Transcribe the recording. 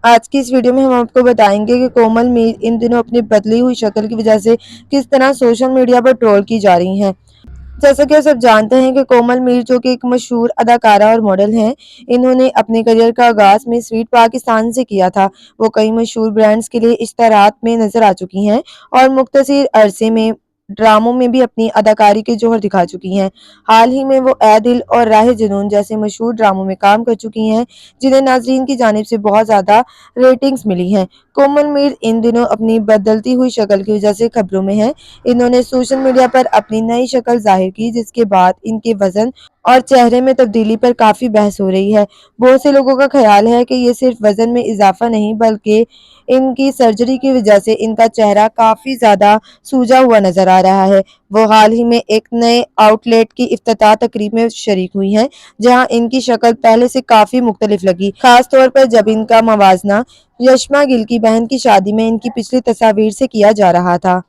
آج کی اس ویڈیو میں ہم آپ کو بتائیں گے کہ کومل میر ان دنوں اپنی بدلی ہوئی شکل کی وجہ سے کس طرح سوشل میڈیا پر ٹرول کی جا رہی ہیں۔ جیسا کہ سب جانتے ہیں کہ کومل میر جو کہ ایک مشہور اداکارہ اور ماڈل ہیں، انہوں نے اپنے کریئر کا آغاز میں سویٹ پاکستان سے کیا تھا۔ وہ کئی مشہور برانڈز کے لیے اشتہارات میں نظر آ چکی ہیں اور مختصر عرصے میں ڈراموں میں بھی اپنی اداکاری کے جوہر دکھا چکی ہیں۔ حال ہی میں وہ اے دل اور راہ جنون جیسے مشہور ڈراموں میں کام کر چکی ہیں، جنہیں ناظرین کی جانب سے بہت زیادہ ریٹنگز ملی ہیں۔ کومل میر ان دنوں اپنی بدلتی ہوئی شکل کی وجہ سے خبروں میں ہیں۔ انہوں نے سوشل میڈیا پر اپنی نئی شکل ظاہر کی، جس کے بعد ان کے وزن اور چہرے میں تبدیلی پر کافی بحث ہو رہی ہے۔ بہت سے لوگوں کا خیال ہے کہ یہ صرف وزن میں اضافہ نہیں بلکہ ان کی سرجری کی وجہ سے ان کا چہرہ کافی زیادہ سوجا ہوا نظر آ رہا ہے۔ وہ حال ہی میں ایک نئے آؤٹ لیٹ کی افتتاح تقریب میں شریک ہوئی ہیں، جہاں ان کی شکل پہلے سے کافی مختلف لگی، خاص طور پر جب ان کا موازنہ یشما گل کی بہن کی شادی میں ان کی پچھلی تصاویر سے کیا جا رہا تھا۔